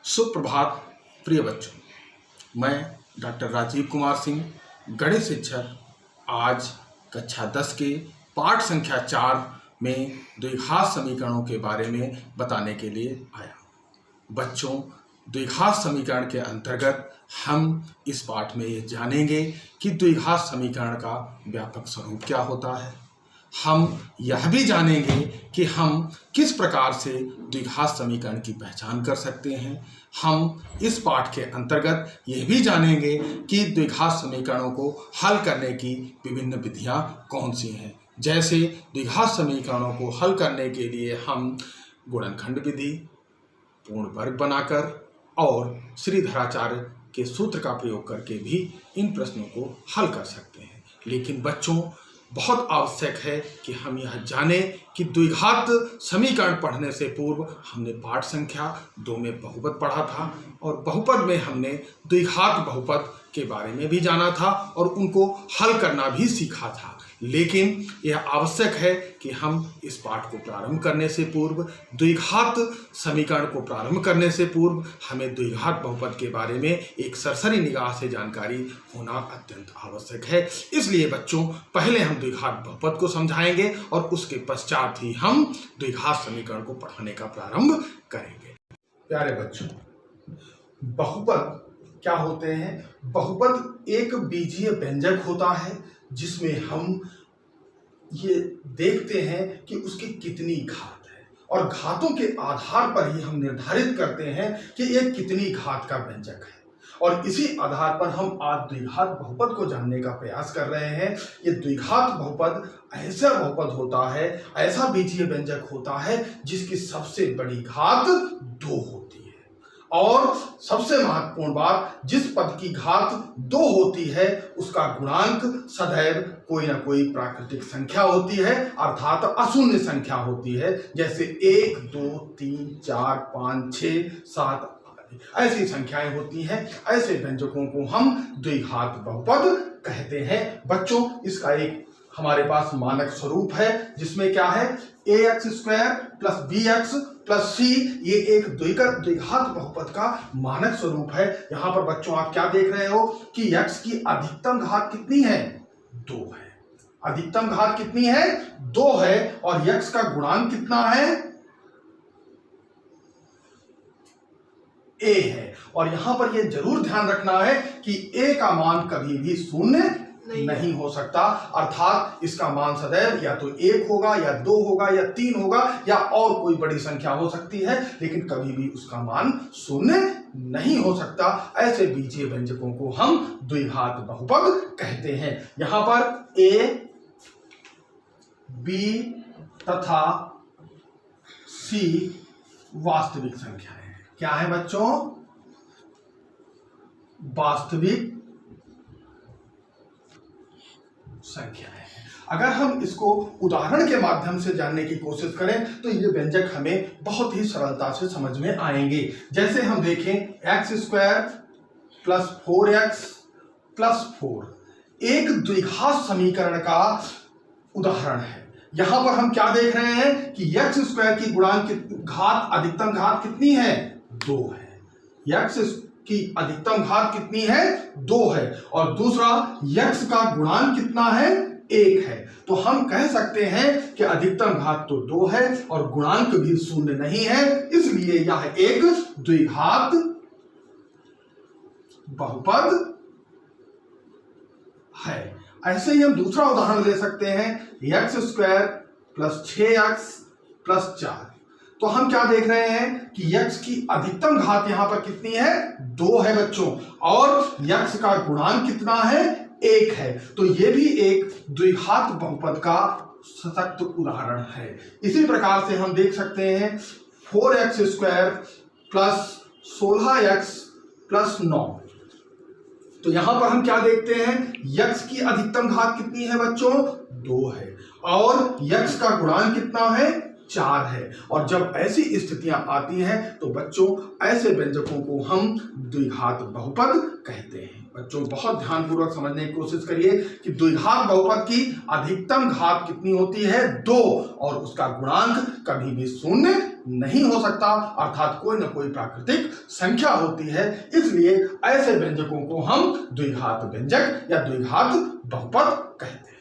सुप्रभात प्रिय बच्चों, मैं डॉक्टर राजीव कुमार सिंह, गणित शिक्षक, आज कक्षा 10 के पाठ संख्या 4 में द्विघात समीकरणों के बारे में बताने के लिए आया। बच्चों, द्विघात समीकरण के अंतर्गत हम इस पाठ में ये जानेंगे कि द्विघात समीकरण का व्यापक स्वरूप क्या होता है। हम यह भी जानेंगे कि हम किस प्रकार से द्विघात समीकरण की पहचान कर सकते हैं। हम इस पाठ के अंतर्गत यह भी जानेंगे कि द्विघात समीकरणों को हल करने की विभिन्न विधियां कौन सी हैं। जैसे द्विघात समीकरणों को हल करने के लिए हम गुणनखंड विधि, पूर्ण वर्ग बनाकर और श्रीधराचार्य के सूत्र का प्रयोग करके भी इन प्रश्नों को हल कर सकते हैं। लेकिन बच्चों, बहुत आवश्यक है कि हम यह जानें कि द्विघात समीकरण पढ़ने से पूर्व हमने पाठ संख्या 2 में बहुपद पढ़ा था और बहुपद में हमने द्विघात बहुपद के बारे में भी जाना था और उनको हल करना भी सीखा था। लेकिन यह आवश्यक है कि हम इस पाठ को प्रारंभ करने से पूर्व, द्विघात समीकरण को प्रारंभ करने से पूर्व हमें द्विघात बहुपद के बारे में एक सरसरी निगाह से जानकारी होना अत्यंत आवश्यक है। इसलिए बच्चों, पहले हम द्विघात बहुपद को समझाएंगे और उसके पश्चात ही हम द्विघात समीकरण को पढ़ाने का प्रारंभ करेंगे। प्यारे बच्चों, बहुपद क्या होते हैं? बहुपद एक बीजीय व्यंजक होता है जिसमें हम ये देखते हैं कि उसकी कितनी घात है और घातों के आधार पर ही हम निर्धारित करते हैं कि ये कितनी घात का व्यंजक है। और इसी आधार पर हम आज द्विघात बहुपद को जानने का प्रयास कर रहे हैं। ये द्विघात बहुपद ऐसा बहुपद होता है, ऐसा बीजीय व्यंजक होता है जिसकी सबसे बड़ी घात 2 होती है। और सबसे महत्वपूर्ण बात, जिस पद की घात 2 होती है उसका गुणांक सदैव कोई ना कोई प्राकृतिक संख्या होती है, अर्थात अशून्य संख्या होती है। जैसे 1, 2, 3, 4, 5, 6, 7 ऐसी संख्याएं होती हैं। ऐसे व्यंजकों को हम द्विघात बहुपद कहते हैं। बच्चों, इसका एक हमारे पास मानक स्वरूप है जिसमें क्या है, ax² + bx + c, ये एक द्विघात बहुपद का मानक स्वरूप है। यहां पर बच्चों आप क्या देख रहे हो कि x की अधिकतम घात कितनी है? 2 है। अधिकतम घात कितनी है? 2 है। और x का गुणांक कितना है? a है। और यहां पर यह जरूर ध्यान रखना है कि a का मान कभी भी शून्य नहीं हो सकता, अर्थात इसका मान सदैव या तो 1 होगा या 2 होगा या 3 होगा या और कोई बड़ी संख्या हो सकती है, लेकिन कभी भी उसका मान शून्य नहीं हो सकता। ऐसे बीजीय व्यंजकों को हम द्विघात बहुपद कहते हैं। यहां पर a, b तथा c वास्तविक संख्याएं हैं। क्या है बच्चों? वास्तविक संख्याएं हैं। अगर हम इसको उदाहरण के माध्यम से जानने की कोशिश करें तो ये व्यंजक हमें बहुत ही सरलता से समझ में आएंगे। जैसे हम देखें x² + 4x + 4 एक द्विघात समीकरण का उदाहरण है। यहां पर हम क्या देख रहे हैं कि x² की गुणांक घात अधिकतम घात कितनी है? 2 है। x की अधिकतम घात कितनी है? 2 है। और दूसरा, x का गुणांक कितना है? 1 है। तो हम कह सकते हैं कि अधिकतम घात तो 2 है और गुणांक भी शून्य नहीं है, इसलिए यह एक द्विघात बहुपद है। ऐसे ही हम दूसरा उदाहरण ले सकते हैं, x² + 6x + 4। तो हम क्या देख रहे हैं कि x की अधिकतम घात यहां पर कितनी है? 2 है बच्चों, और x का गुणांक कितना है? 1 है। तो यह भी एक द्विघात बहुपद का सशक्त उदाहरण है। इसी प्रकार से हम देख सकते हैं 4x² + 16x + 9। तो यहां पर हम क्या देखते हैं, x की अधिकतम घात कितनी है बच्चों? 2 है। और x का गुणांक कितना है? 4 है। और जब ऐसी स्थितियां आती हैं तो बच्चों ऐसे व्यंजकों को हम द्विघात बहुपद कहते हैं। बच्चों, बहुत ध्यानपूर्वक समझने की कोशिश करिए कि द्विघात बहुपद की अधिकतम घात कितनी होती है? 2, और उसका गुणांक कभी भी शून्य नहीं हो सकता, अर्थात कोई ना कोई प्राकृतिक संख्या होती है, इसलिए ऐसे व्यंजकों को हम द्विघात व्यंजक या द्विघात बहुपद कहते हैं।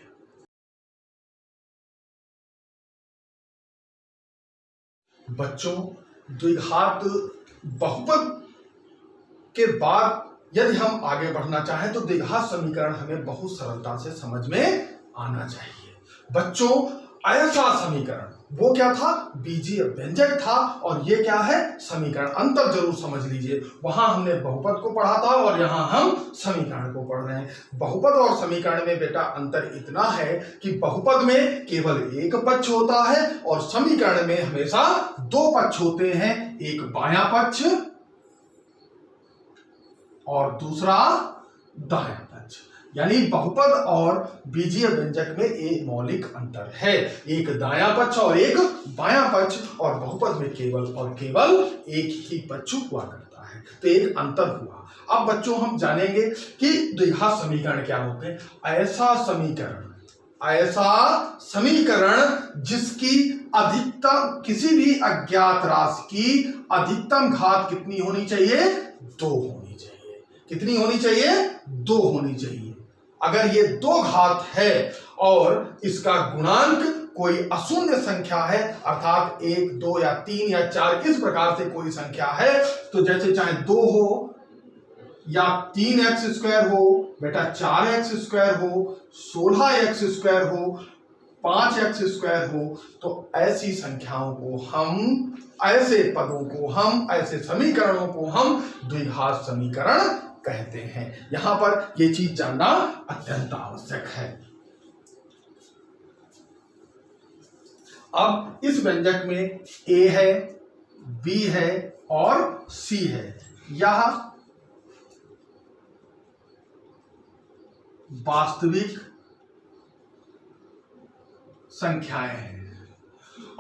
बच्चों, द्विघात बहुपद के बाद यदि हम आगे बढ़ना चाहें तो द्विघात समीकरण हमें बहुत सरलता से समझ में आना चाहिए। बच्चों, ऐसा समीकरण वो क्या था? बीजीय व्यंजक था, और ये क्या है? समीकरण। अंतर जरूर समझ लीजिए, वहां हमने बहुपद को पढ़ा था और यहां हम समीकरण को पढ़ रहे हैं। बहुपद और समीकरण में बेटा अंतर इतना है कि बहुपद में केवल एक पक्ष होता है और समीकरण में हमेशा दो पक्ष होते हैं, एक बायां पक्ष और दूसरा दायां पक्ष। यानी बहुपद और बीजीय व्यंजक में एक मौलिक अंतर है, एक दायां पक्ष और एक बायां पक्ष, और बहुपद में केवल और केवल एक ही पक्ष हुआ करता है, तो एक अंतर हुआ। अब बच्चों हम जानेंगे कि द्विघात समीकरण क्या होते हैं। ऐसा समीकरण जिसकी अधिकतम, किसी भी अज्ञात राशि की अधिकतम घात कितनी होनी चाहिए? 2 होनी चाहिए। कितनी होनी चाहिए? 2 होनी चाहिए। अगर ये 2 घात है और इसका गुणांक कोई अशून्य संख्या है, अर्थात 1, 2 या 3 या 4 इस प्रकार से कोई संख्या है, तो जैसे चाहे 2 हो या 3x² हो, बेटा 4x² हो, 16x² हो, 5x² हो, तो ऐसी संख्याओं को हम, ऐसे पदों को हम, ऐसे समीकरणों को हम द्विघात समीकरण कहते हैं। यहां पर यह चीज जानना अत्यंत आवश्यक है। अब इस व्यंजक में A है, B है और C है। यह वास्तविक संख्याएं हैं,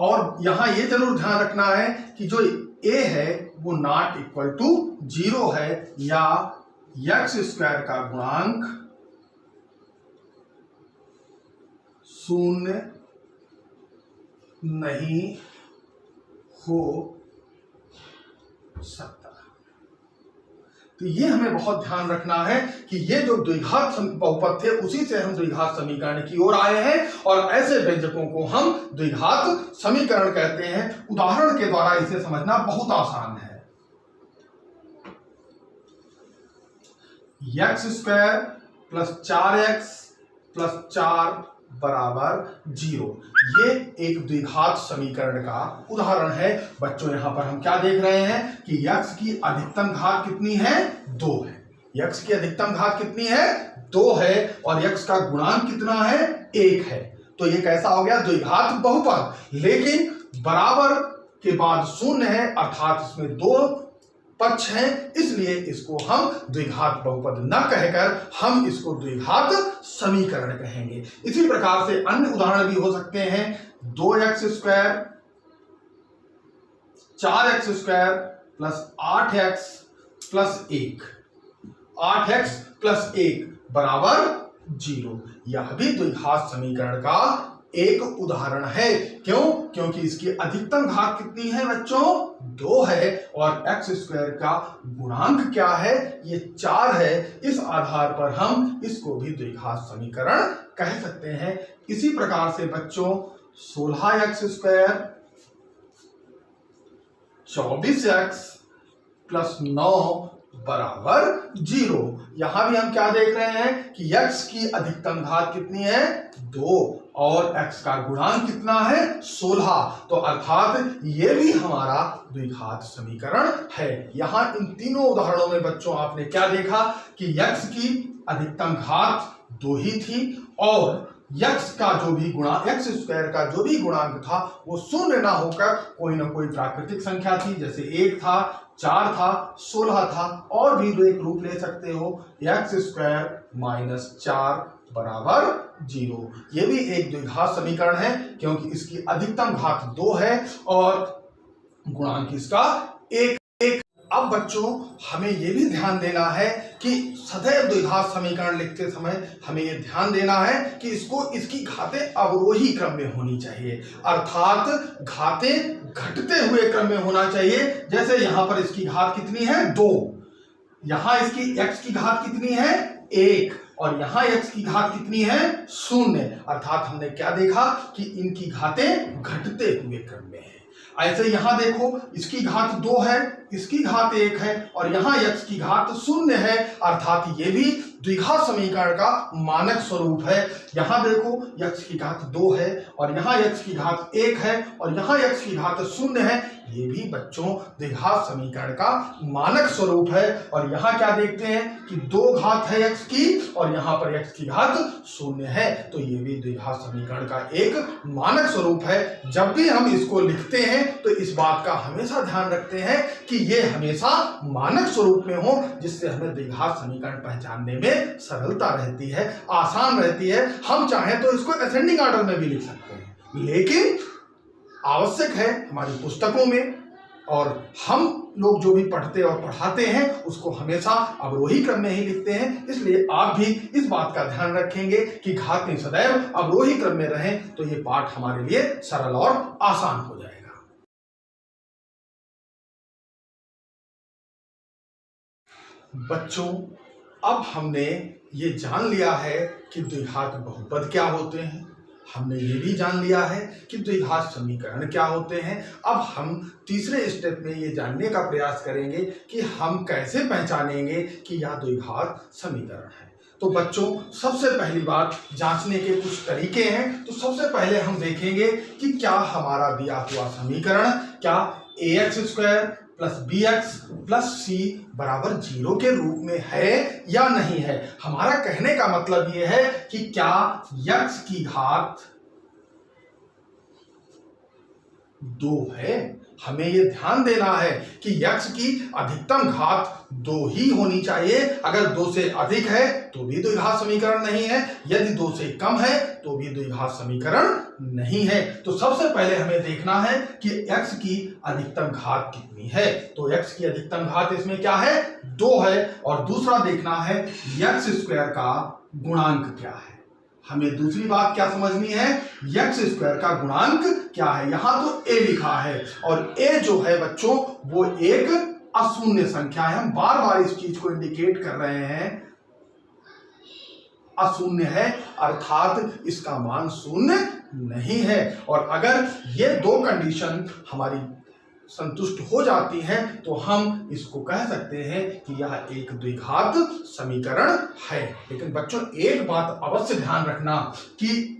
और यहां यह जरूर ध्यान रखना है कि जो A है वो नॉट इक्वल टू 0 है, या x² का गुणांक 0 नहीं हो सकता। तो ये हमें बहुत ध्यान रखना है कि ये जो द्विघात बहुपद थे उसी से हम द्विघात समीकरण की ओर आए हैं, और ऐसे व्यंजकों को हम द्विघात समीकरण कहते हैं। उदाहरण के द्वारा इसे समझना बहुत आसान है। x² प्लस 4x प्लस 4 बराबर 0, ये एक द्विघात समीकरण का उदाहरण है। बच्चों यहां पर हम क्या देख रहे हैं कि x की अधिकतम घात कितनी है? 2 है। x की अधिकतम घात कितनी है? 2 है, और x का गुणांक कितना है? 1 है। तो ये कैसा हो गया? द्विघात बहुपद। लेकिन बराबर के बाद 0 है, अर्थात इसमें 2 पक्ष है, इसलिए इसको हम द्विघात बहुपद न कहकर हम इसको द्विघात समीकरण कहेंगे। इसी प्रकार से अन्य उदाहरण भी हो सकते हैं। 2x² 4x² plus 8x plus 1, 8x plus 1 बराबर 0, यह भी द्विघात समीकरण का एक उदाहरण है। क्यों? क्योंकि इसकी अधिकतम घात कितनी है बच्चों? 2 है, और x² का गुणांक क्या है? ये 4 है। इस आधार पर हम इसको भी द्विघात समीकरण कह सकते हैं। इसी प्रकार से बच्चों 16x² 24x प्लस 9 बराबर 0, यहां भी हम क्या देख रहे हैं कि x की अधिकतम घात कितनी है? 2, और x का गुणांक कितना है? 16, तो अर्थात ये भी हमारा द्विघात समीकरण है। यहां इन तीनों उदाहरणों में बच्चों आपने क्या देखा कि x की अधिकतम घात 2 ही थी, और x का जो भी गुणांक, x² का जो भी गुणांक था वो 0 ना होकर कोई ना कोई प्राकृतिक संख्या थी, जैसे 1 था, 4 था, 16 था, और भी जो एक रूप ले सकते हो x² - 4 बराबर 0। ये भी एक द्विघात समीकरण है, क्योंकि इसकी अधिकतम घात 2 है और गुणांक इसका 1 अब बच्चों हमें ये भी ध्यान देना है कि सदैव द्विघात समीकरण लिखते समय हमें ये ध्यान देना है कि इसकी घातें अवरोही क्रम में होनी चाहिए, अर्थात घातें घटते हुए क्रम में होना चाहिए। जैसे यहाँ पर इसकी घात कितनी है 2, यहाँ इसकी x की घात कितनी है 1 और यहाँ x की घात कितनी है 0, अर्थात हमने क्या देखा कि इनकी घातें घटते हुए क्रम में है। ऐसे यहां देखो इसकी घात 2 है, इसकी घात 1 है और यहाँ x की घात 0 है, अर्थात ये भी द्विघात समीकरण का मानक स्वरूप है। यहाँ देखो x की घात 2 है और यहाँ x की घात 1 है और यहाँ x की घात 0 है, ये भी बच्चों द्विघात समीकरण का मानक स्वरूप है। और यहाँ क्या देखते हैं कि 2 घात है x की और यहाँ पर x की घात 0 है, तो ये भी द्विघात समीकरण का एक मानक स्वरूप है। जब भी हम इसको लिखते हैं तो इस बात का हमेशा ध्यान रखते हैं कि ये हमेशा मानक स्वरूप में हो, जिससे हमें द्विघात समीकरण पहचानने में सरलता रहती है, आसान रहती है। हम चाहें तो इसको असेंडिंग ऑर्डर में भी लिख सकते हैं, लेकिन आवश्यक है हमारी पुस्तकों में और हम लोग जो भी पढ़ते और पढ़ाते हैं उसको हमेशा अवरोही क्रम में ही लिखते हैं। इसलिए आप भी इस बात का ध्यान रखेंगे कि घातें सदैव अवरोही क्रम में रहें, तो ये पाठ हमारे लिए सरल और आसान हो जाएगा। बच्चों, अब हमने ये जान लिया है कि द्विघात बहुपद क्या होते हैं, हमने ये भी जान लिया है कि द्विघात समीकरण क्या होते हैं। अब हम तीसरे स्टेप में ये जानने का प्रयास करेंगे कि हम कैसे पहचानेंगे कि यह द्विघात समीकरण है। तो बच्चों, सबसे पहली बात जांचने के कुछ तरीके हैं। तो सबसे पहले हम देखेंगे कि क्या हमारा दिया हुआ समीकरण क्या ax² + bx + c बराबर 0 के रूप में है या नहीं है। हमारा कहने का मतलब यह है कि क्या x की घात 2 है। हमें यह ध्यान देना है कि x की अधिकतम घात 2 ही होनी चाहिए। अगर 2 से अधिक है तो भी द्विघात समीकरण नहीं है, यदि 2 से कम है तो भी द्विघात समीकरण नहीं है। तो सबसे पहले हमें देखना है कि x की अधिकतम घात कितनी है। तो x की अधिकतम घात इसमें क्या है 2 है। और दूसरा देखना है x² का गुणांक क्या है। हमें दूसरी बात क्या समझनी है, x² का गुणांक क्या है। यहां तो a लिखा है और a जो है बच्चों वो एक अशून्य संख्या है। हम बार बार इस चीज को इंडिकेट कर रहे हैं, अशून्य है, अर्थात इसका मान 0 नहीं है। और अगर ये 2 कंडीशन हमारी संतुष्ट हो जाती हैं तो हम इसको कह सकते हैं कि यह एक द्विघात समीकरण है। लेकिन बच्चों, एक बात अवश्य ध्यान रखना कि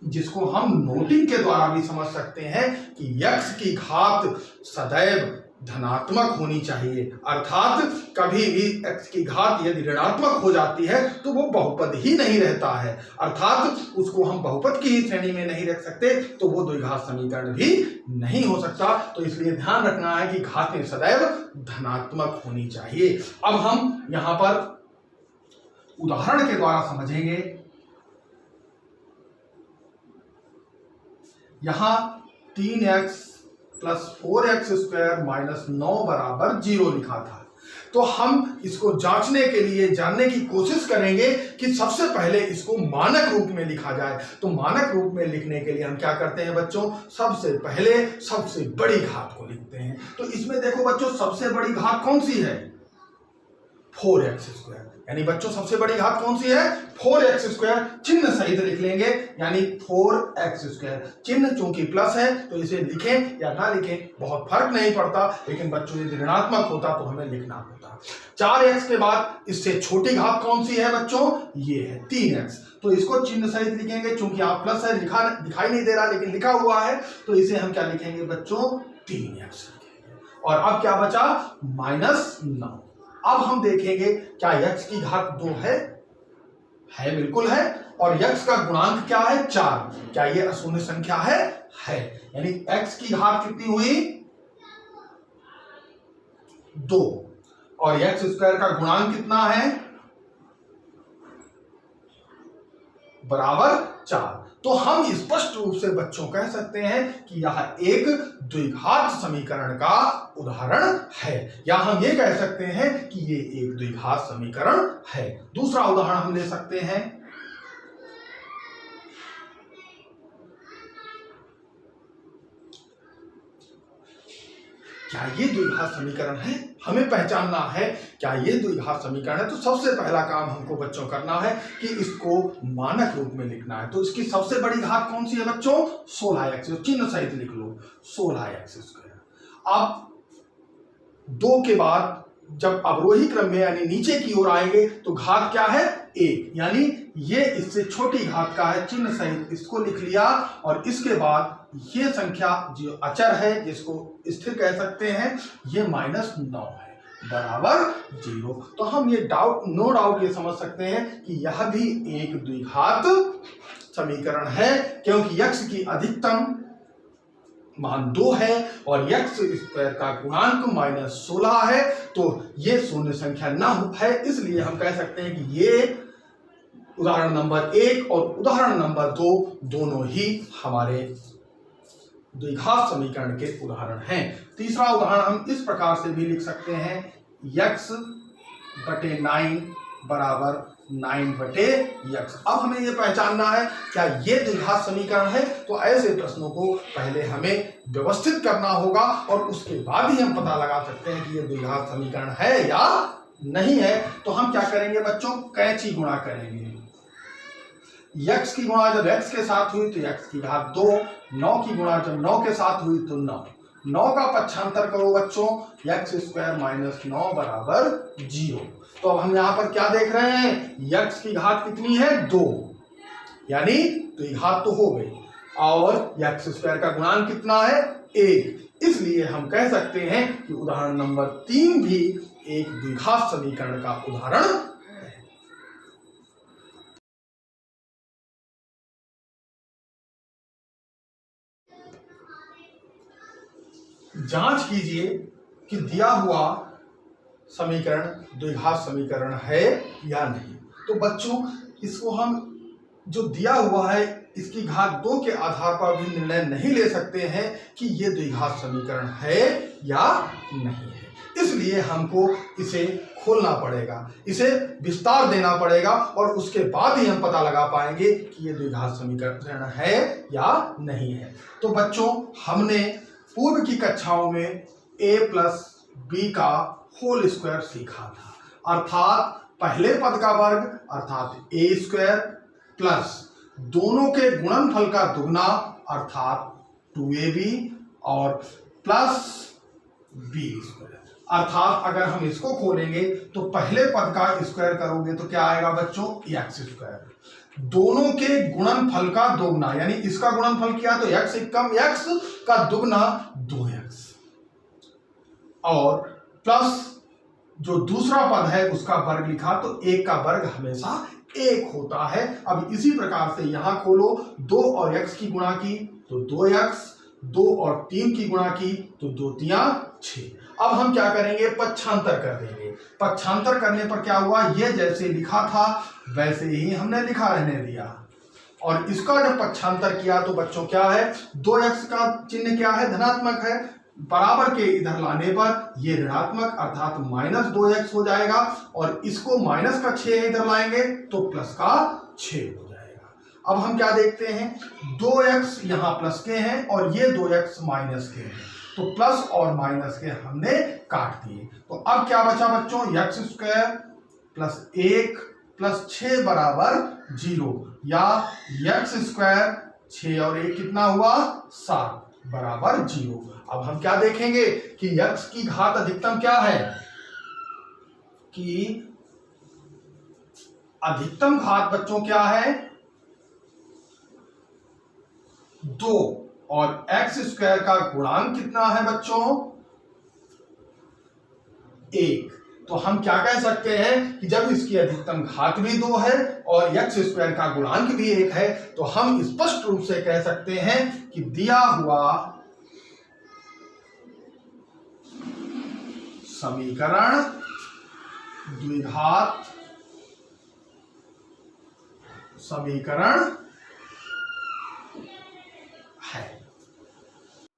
जिसको हम नोटिंग के द्वारा भी समझ सकते हैं कि x की घात सदैव धनात्मक होनी चाहिए, अर्थात कभी भी x की घात यदि ऋणात्मक हो जाती है तो वो बहुपद ही नहीं रहता है, अर्थात उसको हम बहुपद की ही श्रेणी में नहीं रख सकते, तो वो द्विघात समीकरण भी नहीं हो सकता। तो इसलिए ध्यान रखना है कि घातें सदैव धनात्मक होनी चाहिए। अब हम यहां पर उदाहरण के द्वारा समझेंगे। यहां 3x + 4x² - 9 = 0 लिखा था। तो हम इसको जांचने के लिए जानने की कोशिश करेंगे कि सबसे पहले इसको मानक रूप में लिखा जाए। तो मानक रूप में लिखने के लिए हम क्या करते हैं बच्चों, सबसे पहले सबसे बड़ी घात को लिखते हैं। तो इसमें देखो बच्चों, सबसे बड़ी घात कौन सी है 4x², यानी बच्चों सबसे बड़ी घात कौन सी है 4x²। चिन्ह सहित लिख लेंगे, यानी 4x²। चिन्ह चूंकि प्लस है तो इसे लिखें या ना लिखें बहुत फर्क नहीं पड़ता, लेकिन बच्चों यदि ऋणात्मक होता तो हमें लिखना होता। 4x के बाद इससे छोटी घात कौन सी है बच्चों, ये है 3x। तो इसको चिन्ह सहित लिखेंगे, चूंकि यहाँ प्लस है, दिखाई नहीं दे रहा लेकिन लिखा हुआ है, तो इसे हम क्या लिखेंगे बच्चों 3x। और अब क्या बचा -9। अब हम देखेंगे क्या x की घात 2 है, बिल्कुल है। और x का गुणांक क्या है 4, क्या ये अशून्य संख्या है, यानी x की घात कितनी हुई 2 और x² का गुणांक कितना है बराबर 4। तो हम स्पष्ट रूप से बच्चों कह सकते हैं कि यह एक द्विघात समीकरण का उदाहरण है, या हम ये कह सकते हैं कि ये एक द्विघात समीकरण है। दूसरा उदाहरण हम ले सकते हैं, क्या ये द्विघात समीकरण है? हमें पहचानना है क्या ये द्विघात समीकरण है। तो सबसे पहला काम हमको बच्चों करना है कि इसको मानक रूप में लिखना है। तो इसकी सबसे बड़ी घात कौन सी है बच्चों? 16x, चिन्ह सहित लिख लो 16x²। अब 2 के बाद जब अवरोही क्रम में यानी नीचे की ओर आएंगे तो घात क्या है? 1, यानी ये इससे छोटी घात का है, चिन्ह सहित इसको लिख लिया। और इसके बाद ये संख्या जो अचर है जिसको स्थिर कह सकते हैं, ये -9 है बराबर 0। तो हम ये नो डाउट ये समझ सकते हैं कि यह भी एक द्विघात समीकरण है, क्योंकि x की अधिकतम मान 2 है और x² का गुणांक -16 है। तो ये शून्य संख्या न है, इसलिए हम कह सकते हैं कि ये उदाहरण नंबर 1 और उदाहरण नंबर 2 दोनों ही हमारे द्विघात समीकरण के उदाहरण हैं। तीसरा उदाहरण हम इस प्रकार से भी लिख सकते हैं, x/9 बराबर 9/x। अब हमें यह पहचानना है क्या ये द्विघात समीकरण है। तो ऐसे प्रश्नों को पहले हमें व्यवस्थित करना होगा और उसके बाद ही हम पता लगा सकते हैं कि ये द्विघात समीकरण है या नहीं है। तो हम क्या करेंगे बच्चों? कैंची गुणा करेंगे। x की गुणा जब x के साथ हुई तो x की घात 2, 9 की गुणा जब 9 के साथ हुई तो 9, 9 का पक्षांतर करो बच्चों, x² - 9 बराबर 0। तो अब हम यहां पर क्या देख रहे हैं? x की घात कितनी है? 2, यानी द्विघात तो हो गई, और x² का गुणांक कितना है? 1। इसलिए हम कह सकते हैं कि उदाहरण नंबर 3 भी एक द्विघात समीकरण का उदाहरण है। जांच कीजिए कि दिया हुआ समीकरण द्विघात समीकरण है या नहीं। तो बच्चों इसको हम जो दिया हुआ है इसकी घात 2 के आधार पर भी निर्णय नहीं ले सकते हैं कि ये द्विघात समीकरण है या नहीं है। इसलिए हमको इसे खोलना पड़ेगा, इसे विस्तार देना पड़ेगा और उसके बाद ही हम पता लगा पाएंगे कि ये द्विघात समीकरण है या नहीं है। तो बच्चों हमने पूर्व की कक्षाओं में a+b का होल स्क्वायर सीखा था, अर्थात पहले पद का वर्ग अर्थात a² प्लस दोनों के गुणनफल का दुगना अर्थात 2ab और प्लस b²। अर्थात अगर हम इसको खोलेंगे तो पहले पद का स्क्वायर करोगे तो क्या आएगा बच्चों? x²। दोनों के गुणनफल का दोगुना, यानी इसका गुणनफल किया तो x कम x का दुगना 2x, और प्लस जो दूसरा पद है उसका वर्ग लिखा तो 1 का वर्ग हमेशा 1 होता है। अब इसी प्रकार से यहां खोलो, 2 और x की गुणा की तो 2x, 2 और 3 की गुणा की तो 2 × 6। अब हम क्या करेंगे? पक्षांतर कर देंगे। पक्षांतर करने पर क्या हुआ? ये जैसे लिखा था वैसे ही हमने लिखा रहने दिया, और इसका जब पक्षांतर किया तो बच्चों क्या है? 2x का चिन्ह क्या है? धनात्मक है, बराबर के इधर लाने पर ये ऋणात्मक अर्थात -2x हो जाएगा, और इसको माइनस का 6 इधर लाएंगे तो प्लस का 6 हो जाएगा। अब हम क्या देखते हैं? 2x यहाँ प्लस के हैं और ये 2x माइनस के हैं, तो प्लस और माइनस के हमने काट दिए। तो अब क्या बचा बच्चों? x² + 1 + 6 बराबर 0, या x² 6 और 1 कितना हुआ? 7 बराबर 0। अब हम क्या देखेंगे कि x की घात अधिकतम क्या है? कि अधिकतम घात बच्चों क्या है? 2, और x² का गुणांक कितना है बच्चों? 1। तो हम क्या कह सकते हैं कि जब इसकी अधिकतम घात भी 2 है और x² का गुणांक भी 1 है, तो हम स्पष्ट रूप से कह सकते हैं कि दिया हुआ समीकरण द्विघात समीकरण है।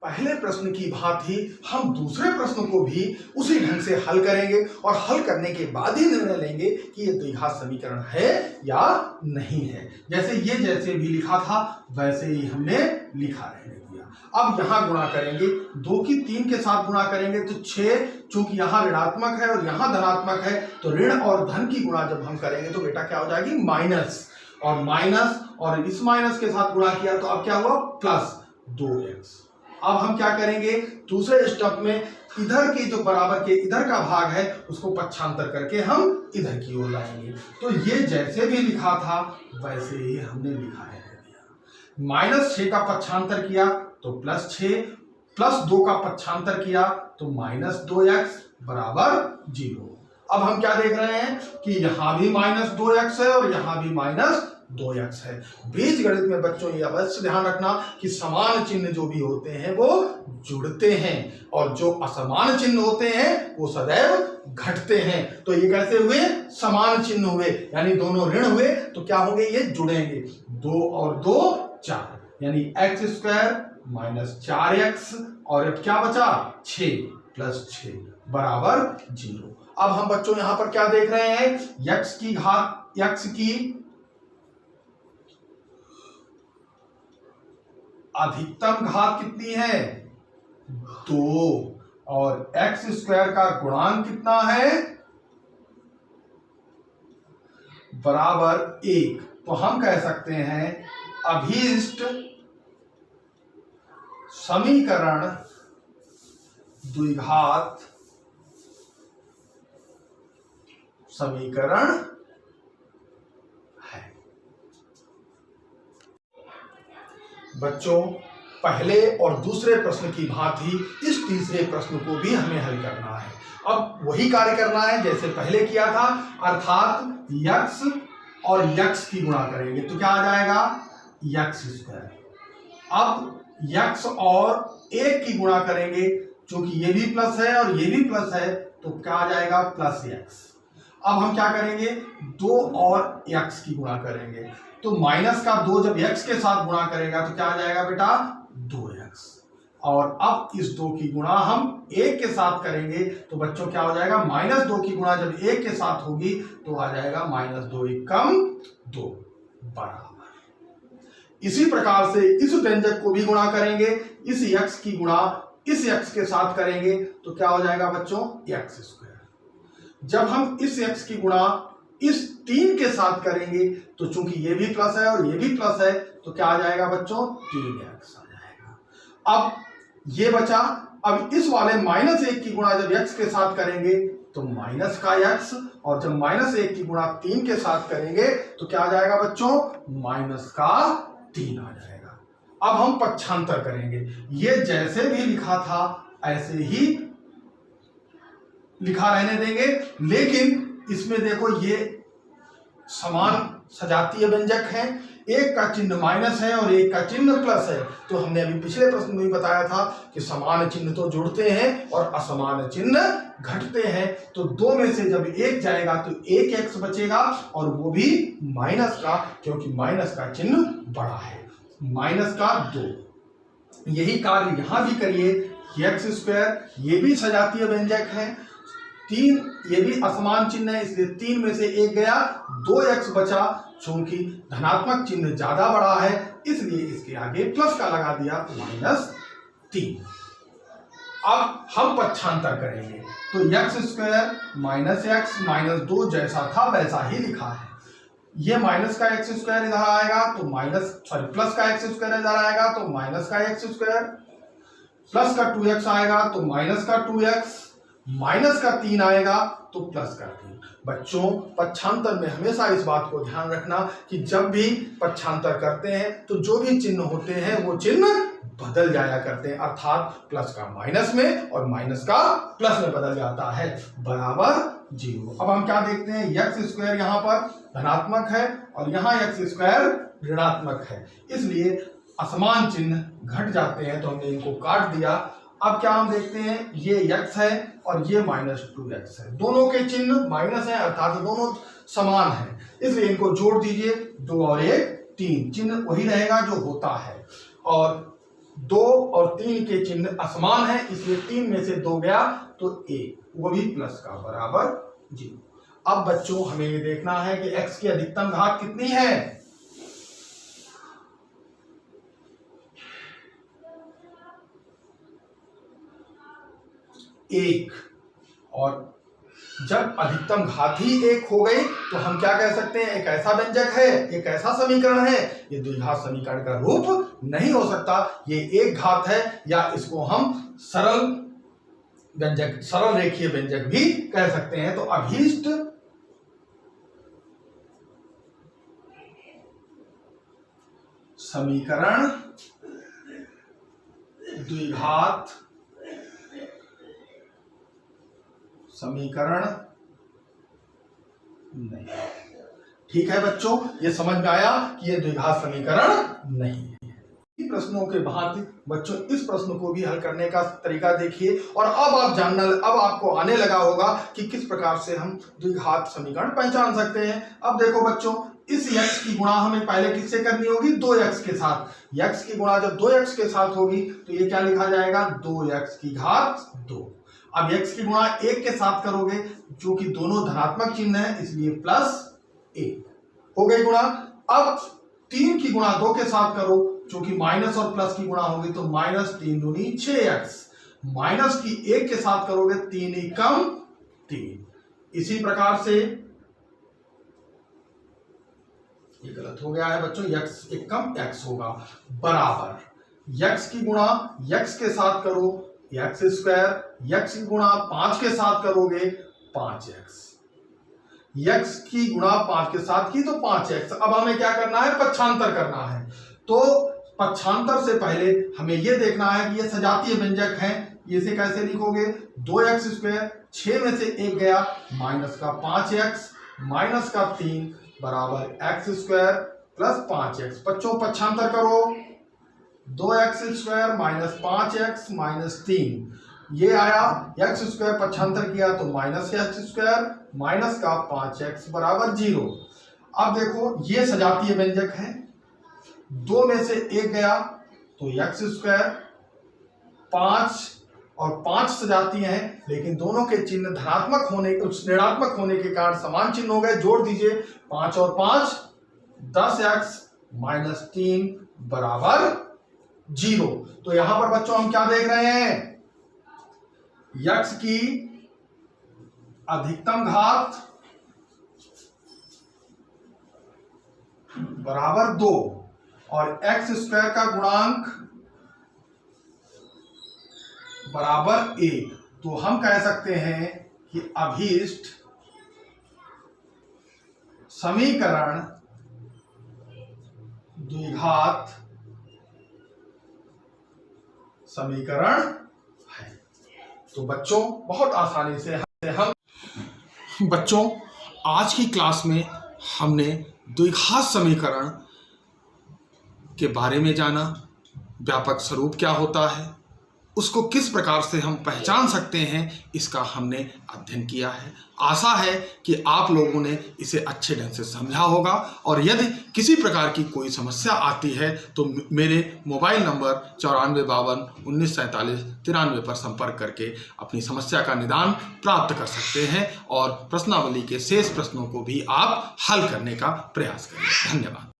पहले प्रश्न की भांति हम दूसरे प्रश्न को भी उसी ढंग से हल करेंगे और हल करने के बाद ही निर्णय लेंगे कि ये द्विघात समीकरण है या नहीं है। जैसे भी लिखा था वैसे ही हमने लिखा रहने दिया। अब यहाँ गुणा करेंगे, 2 की 3 के साथ गुणा करेंगे तो 6, चूंकि यहाँ ऋणात्मक है और यहाँ धनात्मक है तो ऋण और धन की गुणा जब हम करेंगे तो बेटा क्या हो जाएगी, माइनस, और माइनस और इस माइनस के साथ गुणा किया तो अब क्या हुआ, प्लस 2x। अब हम क्या करेंगे, दूसरे स्टेप में इधर के जो बराबर के इधर का भाग है उसको पक्षांतर करके हम इधर की ओर लाएंगे। तो ये जैसे भी लिखा था वैसे ही हमने लिखा है। -6 का पक्षांतर किया तो +6, +2 का पक्षांतर किया तो -2x बराबर 0। अब हम क्या देख रहे हैं कि यहां भी -2x है और यहां भी -2x है। बीज गणित में बच्चों ये अवश्य ध्यान रखना कि समान चिन्ह जो भी होते हैं वो जुड़ते हैं और जो असमान चिन्ह होते हैं वो सदैव घटते हैं। तो ये कैसे हुए, समान चिन्ह हुए, यानी दोनों ऋण हुए तो क्या होंगे, ये जुड़ेंगे। 2 और 2 4, यानी x² - 4x और अब क्या बचा, 6 + 6 बराबर 0। अब हम बच्चों यहां पर क्या देख रहे हैं, x की अधिकतम घात कितनी है, 2, और x² का गुणांक कितना है, बराबर 1। तो हम कह सकते हैं अभीष्ट समीकरण द्विघात समीकरण है। बच्चों पहले और दूसरे प्रश्न की भांति इस तीसरे प्रश्न को भी हमें हल करना है। अब वही कार्य करना है जैसे पहले किया था, अर्थात यक्स और यक्स की गुणा करेंगे तो क्या आ जाएगा, x²। अब यक्स और 1 की गुणा करेंगे, क्योंकि ये भी प्लस है और ये भी प्लस है तो क्या आ जाएगा, +x। अब हम क्या करेंगे, 2 और x की गुणा करेंगे तो -2 जब x के साथ गुणा करेगा तो क्या आ जाएगा बेटा, 2x। और अब इस 2 की गुणा हम 1 के साथ करेंगे तो बच्चों क्या हो जाएगा, -2 की गुणा जब 1 के साथ होगी तो आ जाएगा -2 = 2 बराबर। इसी प्रकार से इस व्यंजक को भी गुणा करेंगे, इस x की गुणा इस x के साथ करेंगे तो क्या हो जाएगा बच्चों, x²। जब हम इस x की गुणा इस 3 के साथ करेंगे तो चूंकि ये भी प्लस है और ये भी प्लस है तो क्या आ जाएगा बच्चों, 3x आ जाएगा। अब ये बचा, अब इस वाले -1 की गुणा जब x के साथ करेंगे तो माइनस का x, और जब -1 की गुणा 3 के साथ करेंगे तो क्या आ जाएगा बच्चों, -3 आ जाएगा। अब हम पक्षांतर करेंगे, ये जैसे भी लिखा था ऐसे ही लिखा रहने देंगे, लेकिन इसमें देखो ये समान सजातीय व्यंजक है, एक का चिन्ह माइनस है और एक का चिन्ह प्लस है। तो हमने अभी पिछले प्रश्न में भी बताया था कि समान चिन्ह तो जुड़ते हैं और असमान चिन्ह घटते हैं। तो 2 में से जब 1 जाएगा तो 1x बचेगा और वो भी माइनस का, क्योंकि माइनस का चिन्ह बड़ा है, -2। यही कार्य यहां भी करिए, x², ये भी सजातीय व्यंजक है, 3 ये भी असमान चिन्ह है इसलिए 3 में से 1 गया, 2x बचा, चूंकि धनात्मक चिन्ह ज्यादा बड़ा है इसलिए इसके आगे प्लस का लगा दिया, -3। अब हम पक्षांतर करेंगे तो x² -x -2 जैसा था वैसा ही लिखा है। ये माइनस का x² इधर आएगा तो प्लस का x² इधर आएगा तो माइनस का x², प्लस का 2x आएगा तो माइनस का 2x, माइनस का 3 आएगा तो प्लस का 3। बच्चों पक्षांतर में हमेशा इस बात को ध्यान रखना कि जब भी पक्षांतर करते हैं तो जो भी चिन्ह होते हैं वो चिन्ह बदल जाया करते हैं, अर्थात प्लस का माइनस में और माइनस का प्लस में बदल जाता है, बराबर 0। अब हम क्या देखते हैं, x² यहाँ पर धनात्मक है और यहाँ x² ऋणात्मक है, इसलिए असमान चिन्ह घट जाते हैं तो हमने इनको काट दिया। अब क्या हम देखते हैं, ये x है और ये -2x है, दोनों के चिन्ह माइनस है अर्थात दोनों समान है, इसलिए इनको जोड़ दीजिए, 2 और 1 3, चिन्ह वही रहेगा जो होता है। और 2 और 3 के चिन्ह असमान है, इसलिए 3 में से 2 गया तो a, वो भी प्लस का बराबर 0। अब बच्चों हमें ये देखना है कि x की अधिकतम घात कितनी है। एक, और जब अधिकतम घात ही 1 हो गई तो हम क्या कह सकते हैं, एक ऐसा व्यंजक है, एक ऐसा समीकरण है, ये द्विघात समीकरण का रूप नहीं हो सकता, ये एक घात है, या इसको हम सरल व्यंजक, सरल रेखीय व्यंजक भी कह सकते हैं। तो अभीष्ट समीकरण द्विघात समीकरण नहीं। ठीक है बच्चों, ये समझ में आया कि ये द्विघात समीकरण नहीं है। प्रश्नों के बाद बच्चों इस प्रश्न को भी हल करने का तरीका देखिए, और अब आपको आने लगा होगा कि किस प्रकार से हम द्विघात समीकरण पहचान सकते हैं। अब देखो बच्चों, इस x की गुणा हमें पहले किससे करनी होगी, 2x के साथ। x की गुणा जब 2x के साथ होगी तो ये क्या लिखा जाएगा, 2x की घात 2। अब x की गुणा 1 के साथ करोगे, जो कि दोनों धनात्मक चिन्ह है, इसलिए प्लस 1 हो गई गुणा। अब 3 की गुणा 2 के साथ करो, जो कि माइनस और प्लस की गुणा होगी, तो माइनस 3 दूनी 6x। माइनस की 1 के साथ करोगे, 3 एकम 3। इसी प्रकार से ये गलत हो गया है बच्चों, x एकम x होगा, बराबर x की गुणा x के साथ करो, x स्क्वायर, x की गुणा 5 के साथ करोगे 5x, x की गुणा 5 के साथ की तो 5x। अब हमें क्या करना है, पक्षांतर करना है। तो पक्षांतर से पहले हमें यह देखना है कि ये सजातीय व्यंजक हैं, इसे कैसे लिखोगे, 2x स्क्वायर, 6 में से 1 गया, माइनस का 5x माइनस का 3 बराबर x स्क्वायर प्लस 5x। बच्चों पक्षांतर करो, 2x square minus 5x minus 3, ये आया, x स्क्वायर पक्षांतर किया तो माइनस x स्क्वायर माइनस का 5x बराबर 0। अब देखो ये सजातीय व्यंजक है, 2 में से 1 गया तो x स्क्वायर, 5 और 5 सजातीय हैं, लेकिन दोनों के चिन्ह धनात्मक होने, ऋणात्मक होने के कारण समान चिन्ह हो गए, जोड़ दीजिए, 5 और 5 10x माइनस 3 बराबर 0। तो यहां पर बच्चों हम क्या देख रहे हैं, x की अधिकतम घात बराबर 2 और x स्क्वायर का गुणांक बराबर 1। तो हम कह सकते हैं कि अभीष्ट समीकरण द्विघात समीकरण है। तो बच्चों बहुत आसानी से हम बच्चों आज की क्लास में हमने द्विघात समीकरण के बारे में जाना, व्यापक स्वरूप क्या होता है, उसको किस प्रकार से हम पहचान सकते हैं, इसका हमने अध्ययन किया है। आशा है कि आप लोगों ने इसे अच्छे ढंग से समझा होगा, और यदि किसी प्रकार की कोई समस्या आती है तो मेरे मोबाइल नंबर 9452194793 पर संपर्क करके अपनी समस्या का निदान प्राप्त कर सकते हैं, और प्रश्नावली के शेष प्रश्नों को भी आप हल करने का प्रयास करें। धन्यवाद।